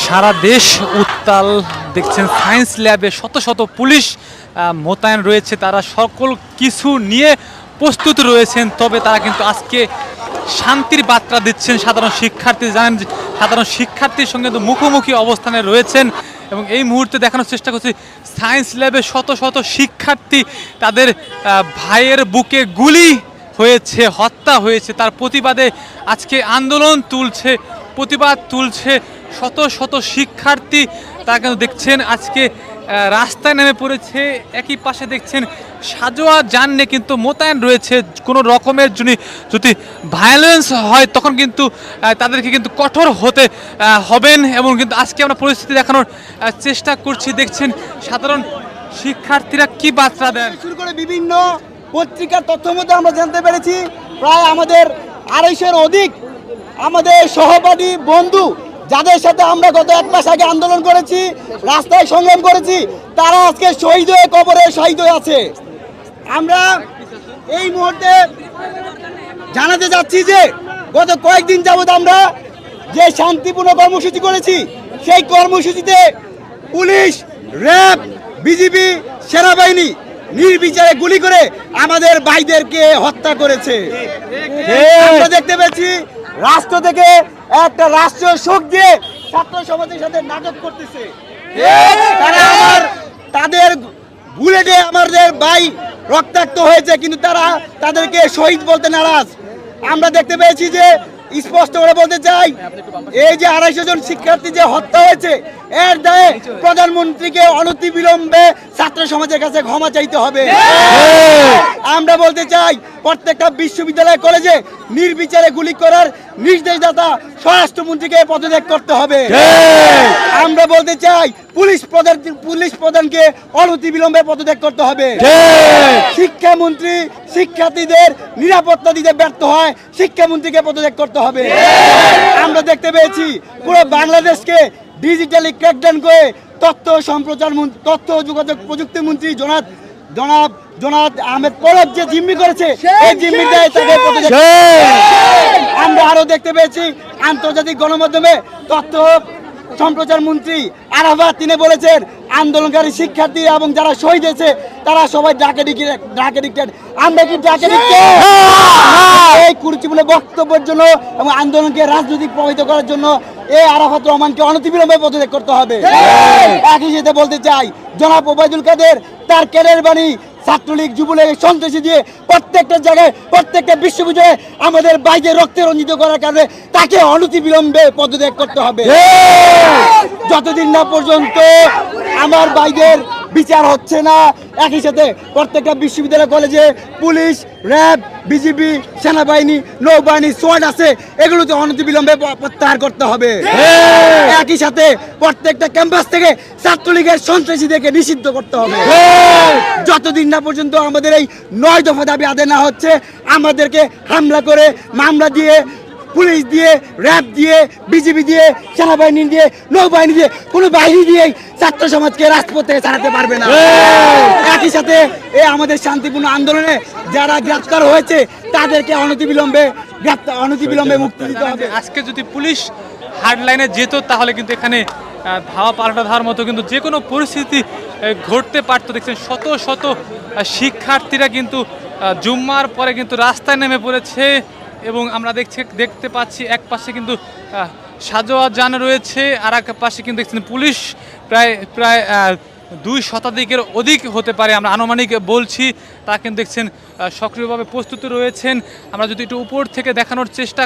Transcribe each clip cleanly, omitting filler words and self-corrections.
সারা দেশ উত্তাল দেখছেন। সায়েন্স ল্যাবে শত শত পুলিশ মোতায়েন রয়েছে, তারা সকল কিছু নিয়ে প্রস্তুত রয়েছেন। তবে তারা কিন্তু আজকে শান্তির বার্তা দিচ্ছেন সাধারণ শিক্ষার্থী। জানেন যে সাধারণ শিক্ষার্থীর সঙ্গে তো মুখোমুখি অবস্থানে রয়েছেন এবং এই মুহূর্তে দেখানোর চেষ্টা করছি সায়েন্স ল্যাবে শত শত শিক্ষার্থী তাদের ভাইয়ের বুকে গুলি হয়েছে, হত্যা হয়েছে, তার প্রতিবাদে আজকে আন্দোলন তুলছে, প্রতিবাদ তুলছে শত শত শিক্ষার্থী। তারা কিন্তু দেখছেন আজকে রাস্তায় নেমে পড়েছে। একই পাশে দেখছেন সাজোয়া যান নিয়ে কিন্তু মোতায়েন রয়েছে। কোনো রকমের যদি ভায়োলেন্স হয় তখন কিন্তু তাদেরকে কিন্তু কঠোর হতে হবেন। এবং কিন্তু আজকে আমরা পরিস্থিতি দেখানোর চেষ্টা করছি। দেখছেন সাধারণ শিক্ষার্থীরা কি বার্তা দেন। শুরু করে বিভিন্ন পত্রিকার তথ্য মধ্যে আমরা জানতে পেরেছি প্রায় আমাদের 250-এর অধিক আমাদের সহপাঠী বন্ধু যাদের সাথে আমরা গত 1 মাস আগে আন্দোলন করেছি, রাস্তায় সংগ্রাম করেছি, তারা আজকে শহীদ হয়ে কবরে শহীদ হয়ে আছে। আমরা এই মুহূর্তে জানাতে যাচ্ছি যে গত কয়েকদিন যাবৎ আমরা যে শান্তিপূর্ণ কর্মসূচি করেছি, সেই কর্মসূচিতে পুলিশ, র্যাব, বিজিবি, সেনাবাহিনী নির্বিচারে গুলি করে আমাদের ভাইদেরকে হত্যা করেছে। আমরা দেখতে পেয়েছি রাষ্ট্র থেকে একটা রাষ্ট্রীয় শোক দিয়ে ছাত্র সমাজের সাথে নাটক করতেছে। তাদের বুলেটে আমাদের ভাই রক্তাক্ত হয়েছে, কিন্তু তারা তাদেরকে শহীদ বলতে নারাজ। আমরা দেখতে পেয়েছি যে স্পষ্ট করে বলতে চাই, এই যে 250 জন শিক্ষার্থী যে হত্যা হয়েছে, এর দায়ে প্রধানমন্ত্রীকে অনতিবিলম্বে ছাত্র সমাজের কাছে ক্ষমা চাইতে হবে। আমরা বলতে চাই প্রত্যেকটা বিশ্ববিদ্যালয় কলেজে নির্বিচারে গুলি করার নির্দেশদাতা স্বরাষ্ট্রমন্ত্রীকে পদত্যাগ করতে হবে। আমরা বলতে চাই পুলিশ প্রধানকে অনতিবিলম্বে পদত্যাগ করতে হবে। শিক্ষামন্ত্রী শিক্ষার্থীদের নিরাপত্তা দিতে ব্যর্থ হয়, শিক্ষামন্ত্রীকে পদত্যাগ করতে হবে। আমরা দেখতে পেয়েছি পুরো বাংলাদেশকে ডিজিটালি ক্র্যাকডাউন করে তথ্য ও যোগাযোগ প্রযুক্তি মন্ত্রী জনাব আহমেদ পলক যে জিম্মি করেছে, এই জিম্মি দেয় তাকে পদত্যাগ। আমরা আরো দেখতে পেয়েছি আন্তর্জাতিক গণমাধ্যমে তথ্য সম্প্রচার মন্ত্রী আরাফাত তিনি বলেছেন আন্দোলনকারী শিক্ষার্থী এবং যারা শহীদ হয়েছে তারা সবাই ডাকে ডিক্টেড। আমরা কি ডাকে ডিক্টেড? এই কুরুচিপূর্ণ বক্তব্যের জন্য এবং আন্দোলনকে রাজনৈতিক প্রভাবিত করার জন্য এই আরাফাত রহমানকে অনতিবিলম্বে পদত্যাগ করতে হবে। একই সাথে বলতে চাই জনাব ওবায়দুল কাদের তার ক্যাডার বাণী ছাত্রলীগ, যুবলীগ, সন্ত্রাসী দিয়ে প্রত্যেকটা জায়গায় প্রত্যেকটা বিশ্ববিদ্যালয়ে আমাদের ভাইদের রক্তে রঞ্জিত করার কারণে তাকে অনতিবিলম্বে পদত্যাগ করতে হবে। যতদিন না পর্যন্ত আমার ভাইদের বিচার হচ্ছে না, একই সাথে প্রত্যেকটা বিশ্ববিদ্যালয় কলেজে পুলিশ, র্যাব, বিজিবি, সেনাবাহিনী, নৌবাহিনী, সোয়ার্ড আছে, এগুলোতে অনতিবিলম্বে প্রত্যাহার করতে হবে। একই সাথে প্রত্যেকটা ক্যাম্পাস থেকে ছাত্রলীগের সন্ত্রাসীদেরকে নিষিদ্ধ করতে হবে। যতদিন না পর্যন্ত আমাদের এই 9 দফা দাবি আদায় না হচ্ছে, আমাদেরকে হামলা করে মামলা দিয়ে, পুলিশ দিয়ে, র্যাব দিয়ে, বিজিবি দিয়ে, সেনাবাহিনী দিয়ে, নৌবাহিনী দিয়ে, কোনো বাহিনী দিয়েই ছাত্র সমাজকে রাজপথ থেকে ছাড়াতে পারবে না। একই সাথে আমাদের শান্তিপূর্ণ আন্দোলনে যারা গ্রেপ্তার হয়েছে তাদেরকে অনতিবিলম্বে মুক্তি দিতে হবে। আজকে যদি পুলিশ হার্ডলাইনে যেত তাহলে কিন্তু এখানে ধাওয়া পাল্টা ধাওয়ার মতো কিন্তু যে কোনো পরিস্থিতি ঘটতে পারতো। দেখছেন শত শত শিক্ষার্থীরা কিন্তু জুম্মার পরে কিন্তু রাস্তায় নেমে পড়েছে এবং আমরা দেখতে পাচ্ছি এক পাশে কিন্তু সাজোয়া যান রয়েছে, আর এক পাশে কিন্তু দেখছেন পুলিশ প্রায় 2 শতাধিকের অধিক হতে পারে, আমরা আনুমানিক বলছি। তা কিন্তু দেখছেন সক্রিয়ভাবে প্রস্তুত রয়েছেন। আমরা যদি একটু উপর থেকে দেখানোর চেষ্টা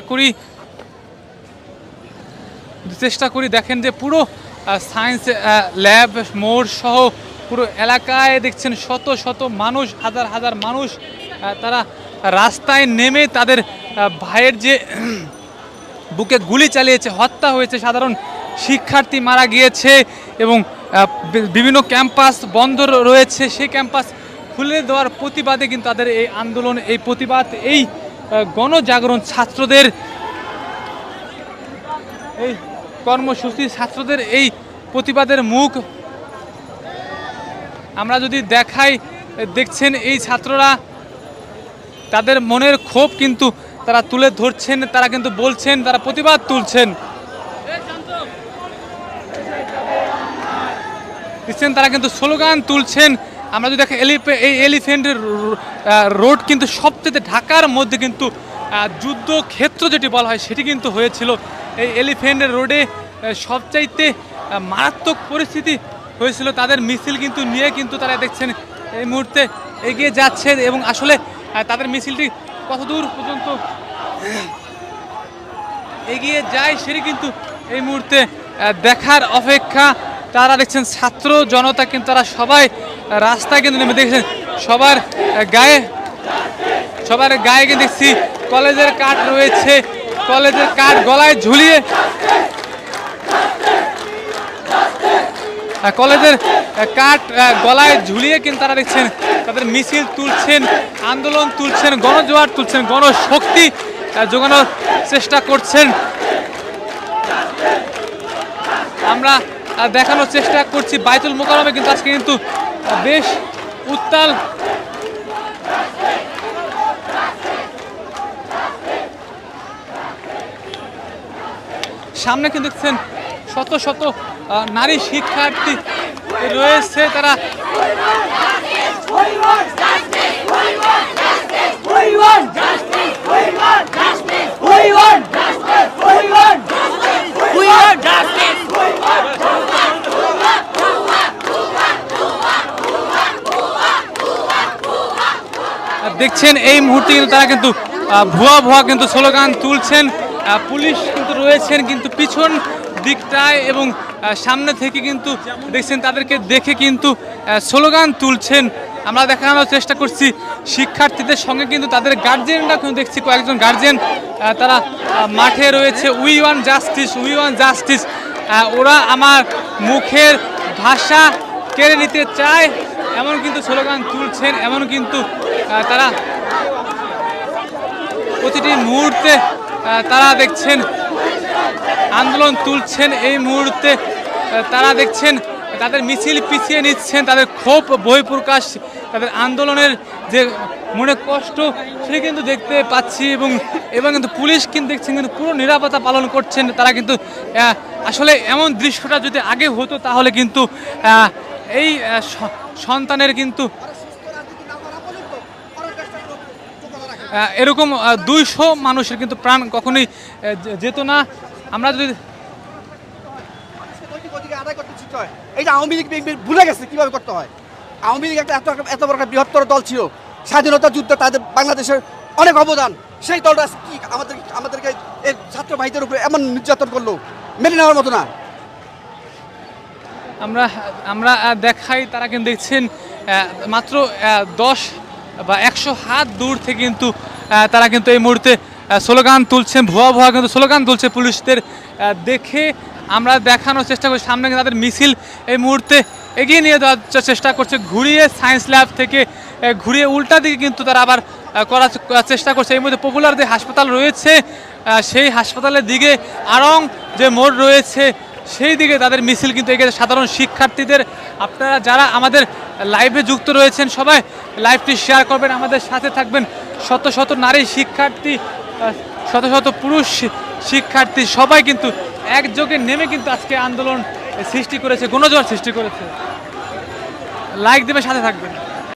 করি দেখেন যে পুরো সায়েন্স ল্যাব মোড় সহ পুরো এলাকায় দেখছেন শত শত মানুষ, হাজার হাজার মানুষ তারা রাস্তায় নেমে তাদের ভাইয়ের যে বুকে গুলি চালিয়েছে, হত্যা হয়েছে, সাধারণ শিক্ষার্থী মারা গিয়েছে এবং বিভিন্ন ক্যাম্পাস বন্ধ রয়েছে, সেই ক্যাম্পাস খুলে দেওয়ার প্রতিবাদে কিন্তু তাদের এই আন্দোলন, এই প্রতিবাদ, এই গণজাগরণ, ছাত্রদের এই কর্মসূচি, ছাত্রদের এই প্রতিবাদের মুখ আমরা যদি দেখাই, দেখছেন এই ছাত্ররা তাদের মনের ক্ষোভ কিন্তু তারা তুলে ধরছেন, তারা কিন্তু বলছেন, তারা প্রতিবাদ তুলছেন। দেখছেন তারা কিন্তু স্লোগান তুলছেন। আমরা যদি দেখি এই এলিফ্যান্ট রোড কিন্তু সবচেয়ে ঢাকার মধ্যে কিন্তু যুদ্ধক্ষেত্র যেটি বলা হয় সেটি কিন্তু হয়েছিল এই এলিফ্যান্ট রোডে। সবচাইতে মারাত্মক পরিস্থিতি হয়েছিল। তাদের মিছিল কিন্তু নিয়ে কিন্তু তারা দেখছেন এই মুহূর্তে এগিয়ে যাচ্ছে এবং আসলে তাদের মিছিলটি কতদূর পর্যন্ত এগিয়ে যায় সেটি কিন্তু এই মুহূর্তে দেখার অপেক্ষা। তারা দেখছেন ছাত্র জনতা কিন্তু তারা সবাই রাস্তায় কিন্তু নেমে দেখছেন সবার গায়ে কিন্তু দেখছি কলেজের কার্ড রয়েছে, কলেজের কার্ড গলায় ঝুলিয়ে কলেজের কার্ড গলায় ঝুলিয়ে কিন্তু তারা দেখছেন তাদের মিছিল তুলছেন, আন্দোলন তুলছেন, গণজোয়ার তুলছেন, গণশক্তি জোগানোর চেষ্টা করছেন। আমরা দেখানোর চেষ্টা করছি বাইতুল মোকাররমে কিন্তু আজকে কিন্তু বেশ উত্তাল সামনে কিন্তু দেখছেন শত শত নারী শিক্ষার্থী রয়েছে। তারা দেখছেন এই মুহূর্তে কিন্তু তারা কিন্তু ভুয়া কিন্তু স্লোগান তুলছেন। পুলিশ কিন্তু রয়েছেন কিন্তু পিছন দিকটায় এবং সামনে থেকে কিন্তু দেখছেন তাদেরকে দেখে কিন্তু স্লোগান তুলছেন। আমরা দেখানোর চেষ্টা করছি শিক্ষার্থীদের সঙ্গে কিন্তু তাদের গার্জিয়ানরা কিন্তু দেখছি কয়েকজন গার্জিয়ান তারা মাঠে রয়েছে। We want justice, we want justice. ওরা আমার মুখের ভাষা কেড়ে নিতে চায় এমন কিন্তু স্লোগান তুলছেন। এমন কিন্তু তারা প্রতিটি মুহূর্তে তারা দেখছেন আন্দোলন তুলছেন। এই মুহূর্তে তারা দেখছেন তাদের মিছিল পিছিয়ে নিচ্ছেন, তাদের ক্ষোভ বহিঃপ্রকাশ, তাদের আন্দোলনের যে মনে কষ্ট সেটা কিন্তু দেখতে পাচ্ছি এবং কিন্তু পুলিশ কিন্তু দেখছেন কিন্তু পুরো নিরাপত্তা পালন করছেন। তারা কিন্তু আসলে এমন দৃশ্যটা যদি আগে হতো তাহলে কিন্তু এই সন্তানের কিন্তু এরকম 200 মানুষের কিন্তু প্রাণ কখনোই যেত না। আমরা যদি এই যে আওয়ামী লীগ ভুলে গেছে কিভাবে করতে হয়। আওয়ামী লীগ একটা এত বড় একটা বৃহত্তর দল ছিল, স্বাধীনতা যুদ্ধে তাদের বাংলাদেশের অনেক অবদান। সেই দলটা কি আমাদেরকে এই ছাত্র ভাইদের উপরে এমন নির্যাতন করলো, মেনে নেওয়ার মতো না। আমরা দেখাই তারা কিন্তু দেখছেন মাত্র 10 বা 100 হাত দূর থেকে কিন্তু তারা কিন্তু এই মুহূর্তে স্লোগান তুলছেন, ভুয়া কিন্তু স্লোগান তুলছে পুলিশদের দেখে। আমরা দেখানোর চেষ্টা করছি সামনে তাদের মিছিল এই মুহূর্তে এগিয়ে নিয়ে যাওয়ার চেষ্টা করছে, ঘুরিয়ে সায়েন্স ল্যাব থেকে ঘুরিয়ে উল্টা দিকে কিন্তু তারা আবার করার চেষ্টা করছে। এই মুহূর্তে পপুলার যে হাসপাতাল রয়েছে সেই হাসপাতালের দিকে আড়ং যে মোড় রয়েছে সেই দিকে তাদের মিছিল কিন্তু এগিয়ে। সাধারণ শিক্ষার্থীদের আপনারা যারা আমাদের লাইভে যুক্ত রয়েছেন সবাই লাইভটি শেয়ার করবেন, আমাদের সাথে থাকবেন। শত শত নারী শিক্ষার্থী, শত শত পুরুষ শিক্ষার্থী সবাই কিন্তু একযোগে নেমে কিন্তু আজকে আন্দোলন সৃষ্টি করেছে, গণজোয়ার সৃষ্টি করেছে। লাইক দেবে, সাথে থাকবেন।